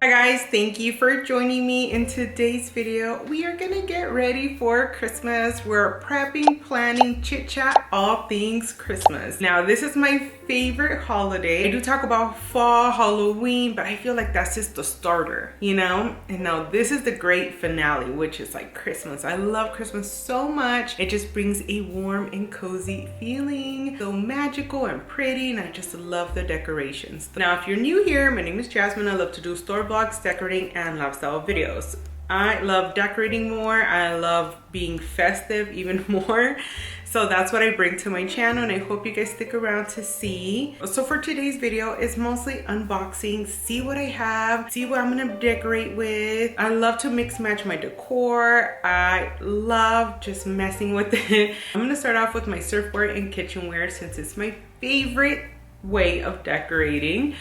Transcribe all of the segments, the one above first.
Hi guys, thank you for joining me in today's video. We are gonna get ready for Christmas. We're prepping, planning, chit chat, all things Christmas. Now this is my favorite holiday. I do talk about fall, Halloween, but I feel like that's just the starter, you know? And now this is the great finale, which is like Christmas. I love Christmas so much. It just brings a warm and cozy feeling. So magical and pretty, and I just love the decorations. Now if you're new here, my name is Jasmine. I love to do store vlogs, decorating, and lifestyle videos. I love decorating more. I love being festive even more. So that's what I bring to my channel, and I hope you guys stick around to see. So for today's video, it's mostly unboxing, see what I have, see what I'm gonna decorate with. I love to mix match my decor. I love just messing with it. I'm gonna start off with my surfboard and kitchenware since it's my favorite way of decorating.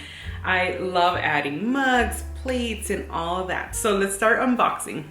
I love adding mugs, plates, and all of that. So let's start unboxing.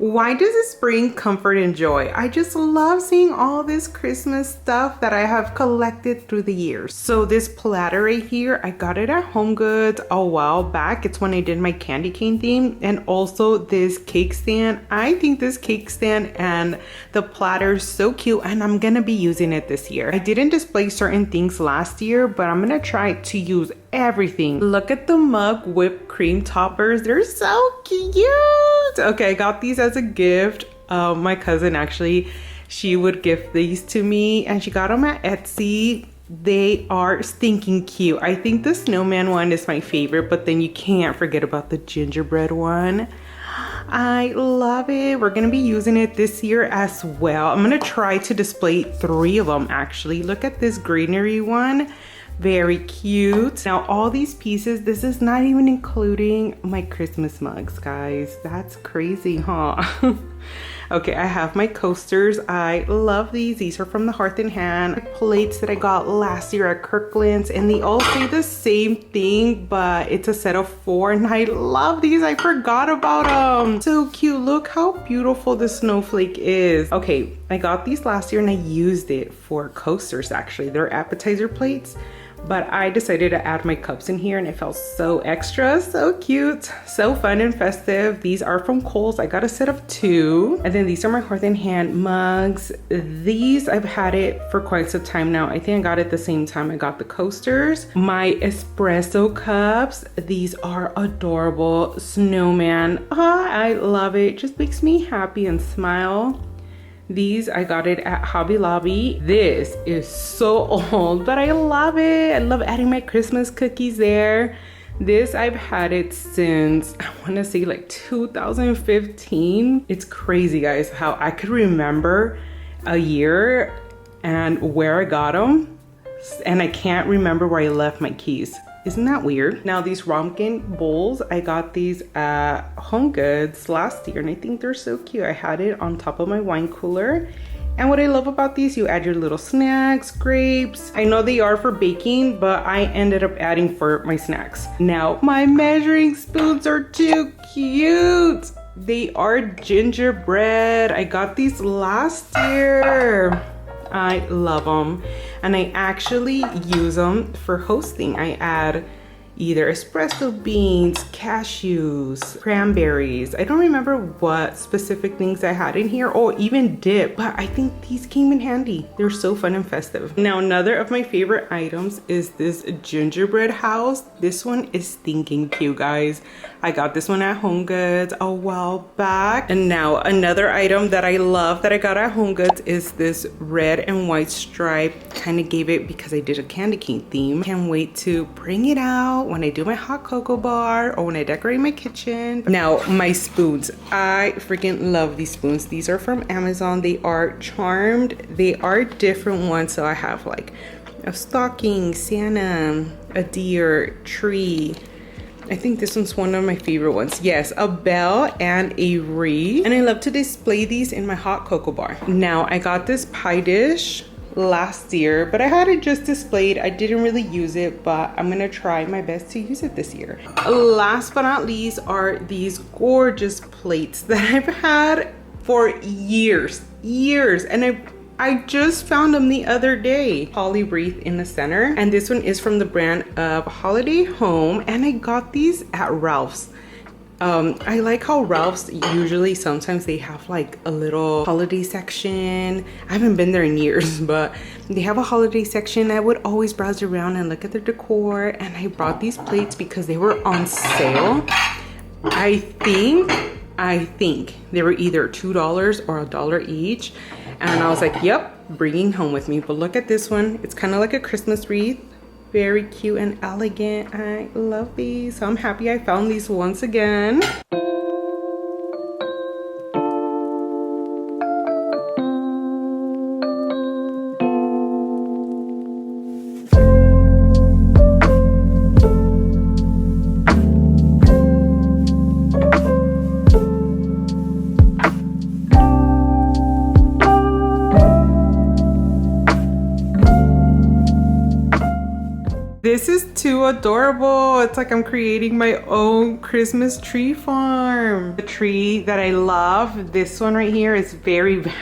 Why does this bring comfort and joy? I just love seeing all this Christmas stuff that I have collected through the years. So this platter right here, I got it at Home Goods a while back. It's when I did my candy cane theme. And also this cake stand. I think this cake stand and the platter is so cute, and I'm gonna be using it this year. I didn't display certain things last year, but I'm gonna try to use everything. Look at the mug whipped cream toppers. They're so cute. Okay, I got these as a gift. My cousin actually, she would gift these to me, and she got them at Etsy. They are stinking cute. I think the snowman one is my favorite, but then you can't forget about the gingerbread one. I love it. We're gonna be using it this year as well. I'm gonna try to display 3 of them actually. Look at this greenery one. Very cute. Now all these pieces, this is not even including my Christmas mugs, guys. That's crazy, huh? Okay, I have my coasters. I love these. These are from the Hearth and Hand. Plates that I got last year at Kirkland's, and they all say the same thing, but it's a set of 4, and I love these. I forgot about them. So cute. Look how beautiful the snowflake is. Okay, I got these last year and I used it for coasters actually. They're appetizer plates. But I decided to add my cups in here, and it felt so extra, so cute, so fun and festive. These are from Kohl's. I got a set of 2. And then these are my Hearth and Hand mugs. These, I've had it for quite some time now. I think I got it the same time I got the coasters. My espresso cups. These are adorable. Snowman. I love it. Just makes me happy and smile. These, I got it at Hobby Lobby. This is so old, but I love it. I love adding my Christmas cookies there. This, I've had it since, I wanna say like 2015. It's crazy, guys, how I could remember a year and where I got them, and I can't remember where I left my keys. Isn't that weird? Now these Romkin bowls, I got these at Home Goods last year, and I think they're so cute. I had it on top of my wine cooler. And what I love about these, you add your little snacks, grapes. I know they are for baking, but I ended up adding for my snacks. Now my measuring spoons are too cute. They are gingerbread. I got these last year. I love them, and I actually use them for hosting. I add either espresso beans, cashews, cranberries. I don't remember what specific things I had in here, or even dip, but I think these came in handy. They're so fun and festive. Now, another of my favorite items is this gingerbread house. This one is stinking cute, guys. I got this one at Home Goods a while back. And now another item that I love that I got at Home Goods is this red and white stripe. Kind of gave it because I did a candy cane theme. Can't wait to bring it out when I do my hot cocoa bar or when I decorate my kitchen. Now my spoons, I freaking love these spoons. These are from Amazon. They are charmed. They are different ones. So I have like a stocking, Santa, a deer, tree, I think this one's one of my favorite ones. Yes, a bell and a wreath. And I love to display these in my hot cocoa bar. Now, I got this pie dish last year, but I had it just displayed. I didn't really use it, but I'm gonna try my best to use it this year. Last but not least are these gorgeous plates that I've had for years, and I just found them the other day. Holly wreath in the center, and this one is from the brand of Holiday Home, and I got these at Ralph's. I like how Ralph's usually sometimes they have like a little holiday section. I haven't been there in years, but they have a holiday section. I would always browse around and look at their decor, and I brought these plates because they were on sale. I think they were either $2 or $1 each. And I was like, yep, bringing home with me. But look at this one. It's kind of like a Christmas wreath. Very cute and elegant. I love these. So I'm happy I found these once again. This is too adorable. It's like I'm creating my own Christmas tree farm. The tree that I love, this one right here is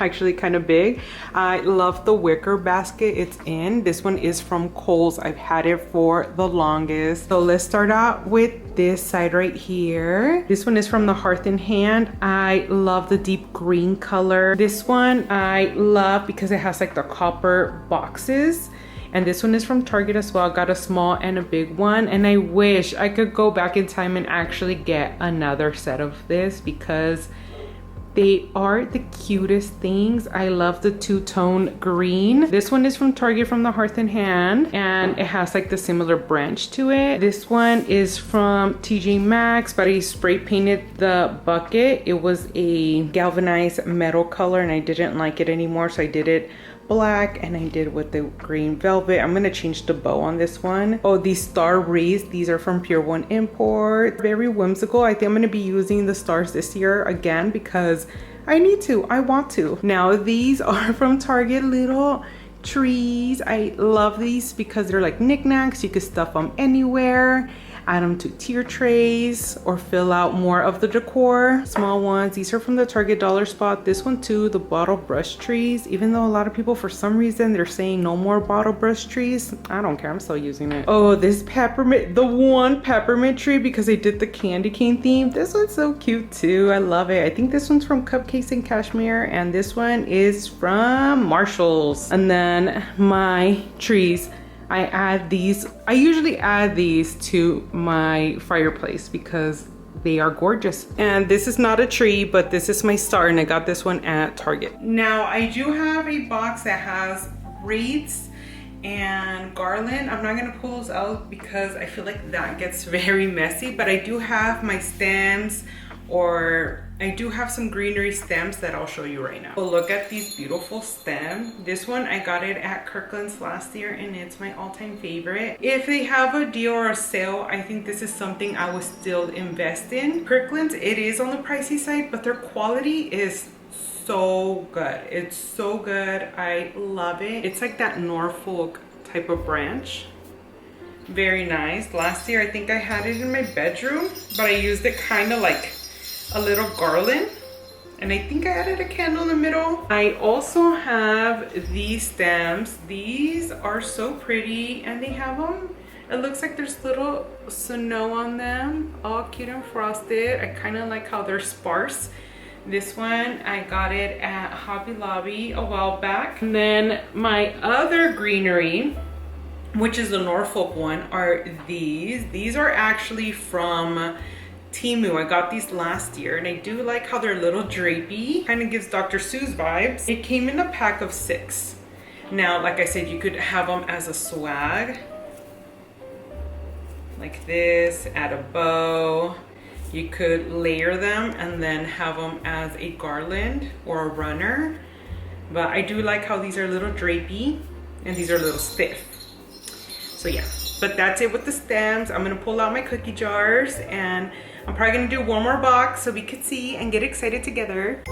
actually kind of big. I love the wicker basket it's in. This one is from Kohl's. I've had it for the longest. So let's start out with this side right here. This one is from the Hearth and Hand. I love the deep green color. This one I love because it has like the copper boxes. And this one is from Target as well. I got a small and a big one, and I wish I could go back in time and actually get another set of this because they are the cutest things. I love the two-tone green. This one is from Target from the Hearth and Hand, and it has like the similar branch to it. This one is from TJ Maxx, but I spray painted the bucket. It was a galvanized metal color and I didn't like it anymore, so I did it black and I did with the green velvet. I'm gonna change the bow on this one. Oh, these star wreaths, these are from Pure One Import. Very whimsical. I think I'm gonna be using the stars this year again because I need to, I want to. Now these are from Target, little trees. I love these because they're like knickknacks. You could stuff them anywhere. Add them to tier trays or fill out more of the decor. Small ones, these are from the Target dollar spot. This one too, the bottle brush trees. Even though a lot of people, for some reason, they're saying no more bottle brush trees. I don't care, I'm still using it. Oh, this peppermint, the one peppermint tree because they did the candy cane theme. This one's so cute too, I love it. I think this one's from Cupcakes and Cashmere, and this one is from Marshall's. And then my trees, I usually add these to my fireplace because they are gorgeous. And this is not a tree, but this is my star, and I got this one at Target. Now I do have a box that has wreaths and garland. I'm not gonna pull those out because I feel like that gets very messy, but I do have my stems, or I do have some greenery stems that I'll show you right now. But look at these beautiful stems. This one, I got it at Kirkland's last year and it's my all-time favorite. If they have a deal or a sale, I think this is something I would still invest in. Kirkland's, it is on the pricey side, but their quality is so good. It's so good. I love it. It's like that Norfolk type of branch. Very nice. Last year, I think I had it in my bedroom, but I used it kind of like a little garland, and I think I added a candle in the middle. I also have these stems. These are so pretty, and they have them, it looks like there's little snow on them, all cute and frosted. I kind of like how they're sparse. This one, I got it at Hobby Lobby a while back. And then my other greenery, which is the Norfolk one, are these. These are actually from Temu. I got these last year, and I do like how they're a little drapey. Kind of gives Dr. Seuss vibes. It came in a pack of 6. Now, like I said, you could have them as a swag. Like this, add a bow. You could layer them and then have them as a garland or a runner. But I do like how these are a little drapey and these are a little stiff. So yeah, But that's it with the stems. I'm gonna pull out my cookie jars and I'm probably gonna do one more box so we could see and get excited together.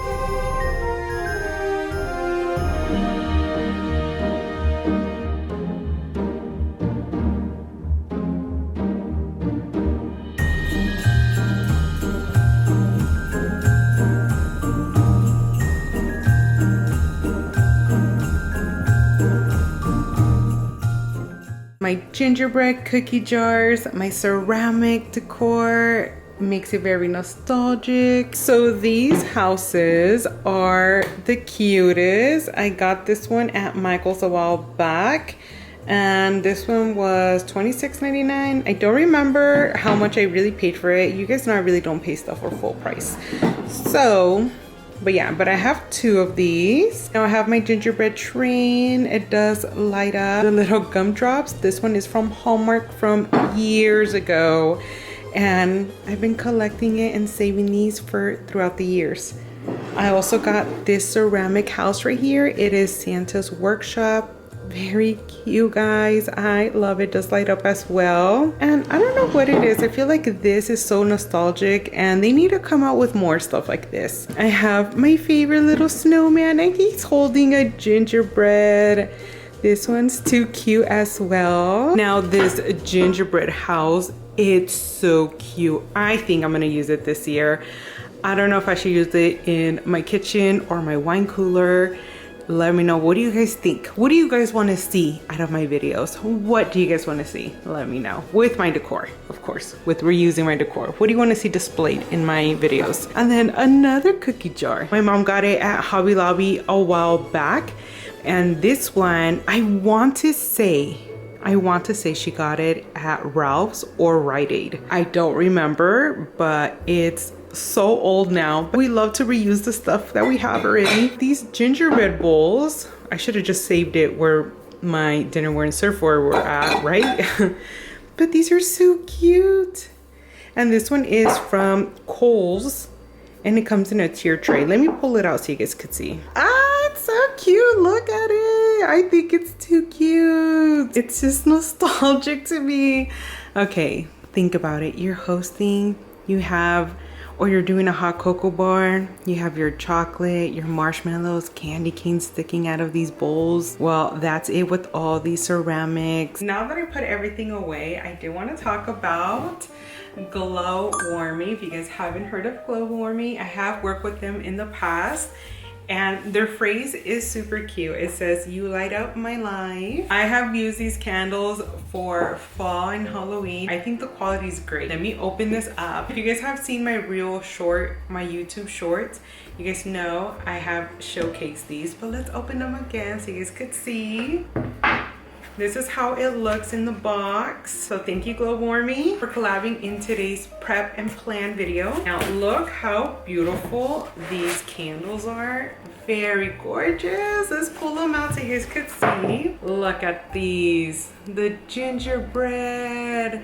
My gingerbread cookie jars, my ceramic decor makes it very nostalgic. So these houses are the cutest. I got this one at Michael's a while back and this one was $26.99. I don't remember how much I really paid for it. You guys know I really don't pay stuff for full price. So but yeah, but I have two of these. Now I have my gingerbread train. It does light up the little gumdrops. This one is from Hallmark from years ago. And I've been collecting it and saving these for throughout the years. I also got this ceramic house right here. It is Santa's workshop. Very cute, guys. I love it. Does light up as well. And I don't know what it is. I feel like this is so nostalgic and they need to come out with more stuff like this. I have my favorite little snowman and he's holding a gingerbread. This one's too cute as well. Now this gingerbread house, it's so cute. I think I'm gonna use it this year. I don't know if I should use it in my kitchen or my wine cooler. Let me know, what do you guys think? What do you guys want to see out of my videos? What do you guys want to see? Let me know. With my decor, of course, with reusing my decor. What do you want to see displayed in my videos? And then another cookie jar. My mom got it at Hobby Lobby a while back. And this one, I want to say she got it at Ralph's or Rite Aid. I don't remember, but it's so old now. But we love to reuse the stuff that we have already. These gingerbread bowls, I should have just saved it where my dinnerware and surfware were at, right? But these are so cute. And this one is from Kohl's and it comes in a tier tray. Let me pull it out so you guys could see. Ah, it's so cute. Look at it. I think it's too cute. It's just nostalgic to me. Okay, think about it. You're hosting, you have, or you're doing a hot cocoa bar, you have your chocolate, your marshmallows, candy canes sticking out of these bowls. Well, that's it with all these ceramics. Now that I put everything away, I do want to talk about Glow Warmy. If you guys haven't heard of Glow Warmy, I have worked with them in the past. And their phrase is super cute. It says, "You light up my life." I have used these candles for fall and Halloween. I think the quality is great. Let me open this up. If you guys have seen my real short, my YouTube shorts, you guys know I have showcased these. But let's open them again so you guys could see. This is how it looks in the box. So thank you, Glow Warmy, for collabing in today's prep and plan video. Now look how beautiful these candles are. Very gorgeous. Let's pull them out so you guys could see. Look at these. The gingerbread.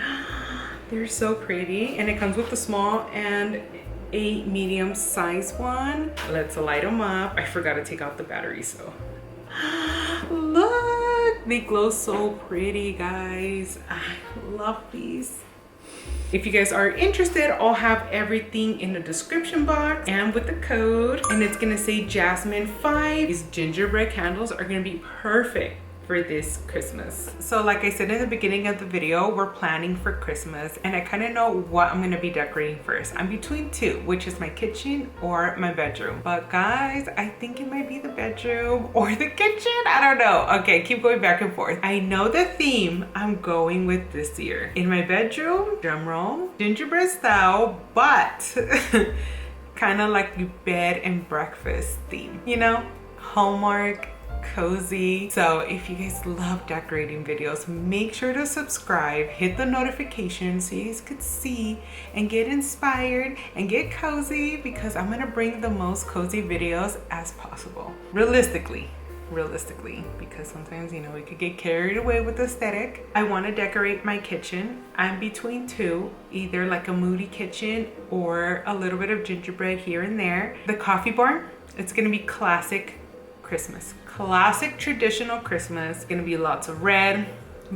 They're so pretty. And it comes with a small and a medium size one. Let's light them up. I forgot to take out the battery, so. Look, they glow so pretty, guys. I love these. If you guys are interested, I'll have everything in the description box and with the code, and it's gonna say Jasmine5. These gingerbread candles are gonna be perfect for this Christmas. So like I said in the beginning of the video, we're planning for Christmas and I kind of know what I'm gonna be decorating first. I'm between two, which is my kitchen or my bedroom. But guys, I think it might be the bedroom or the kitchen. I don't know. Okay, keep going back and forth. I know the theme I'm going with this year. In my bedroom, drum roll, gingerbread style, but kind of like the bed and breakfast theme, you know, Hallmark, cozy. So if you guys love decorating videos, make sure to subscribe, hit the notification so you guys could see and get inspired and get cozy, because I'm gonna bring the most cozy videos as possible. Realistically, because sometimes, you know, we could get carried away with the aesthetic. I want to decorate my kitchen. I'm between two, either like a moody kitchen or a little bit of gingerbread here and there. The coffee bar, it's gonna be classic Christmas. Classic traditional Christmas. It's gonna be lots of red,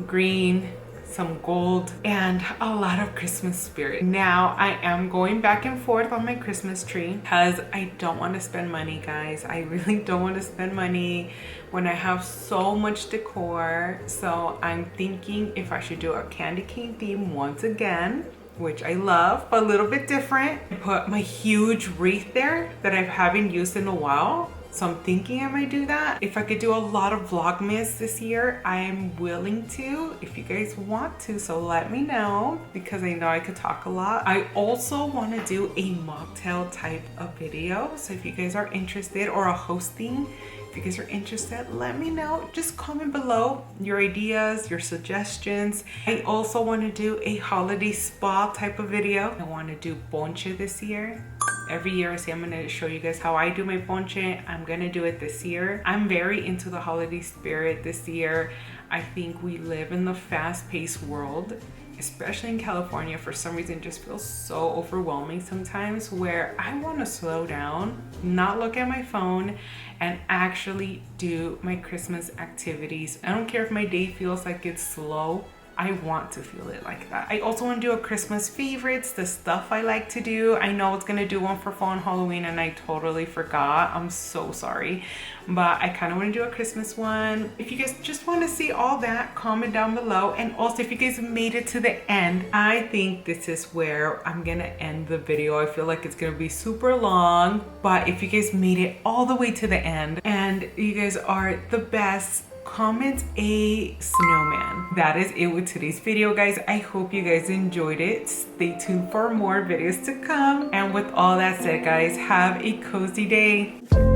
green, some gold, and a lot of Christmas spirit. Now I am going back and forth on my Christmas tree because I don't want to spend money, guys. I really don't want to spend money when I have so much decor. So I'm thinking if I should do a candy cane theme once again, which I love, but a little bit different. Put my huge wreath there that I haven't used in a while. So I'm thinking I might do that. If I could do a lot of Vlogmas this year, I am willing to, if you guys want to, so let me know, because I know I could talk a lot. I also want to do a mocktail type of video. So if you guys are interested, or a hosting, if you guys are interested, let me know. Just comment below your ideas, your suggestions. I also want to do a holiday spa type of video. I want to do ponche this year. Every year I say I'm gonna show you guys how I do my ponche. I'm gonna do it this year. I'm very into the holiday spirit this year. I think we live in the fast-paced world, especially in California. For some reason, it just feels so overwhelming sometimes, where I want to slow down, not look at my phone, and actually do my Christmas activities. I don't care if my day feels like it's slow. I want to feel it like that. I also want to do a Christmas favorites, the stuff I like to do. I know it's gonna do one for fall and Halloween and I totally forgot. I'm so sorry. But I kind of want to do a Christmas one. If you guys just want to see all that, comment down below. And also if you guys made it to the end, I think this is where I'm gonna end the video. I feel like it's gonna be super long, but if you guys made it all the way to the end and you guys are the best, comment a snowman. That is it with today's video, guys. I hope you guys enjoyed it. Stay tuned for more videos to come. And with all that said, guys, have a cozy day.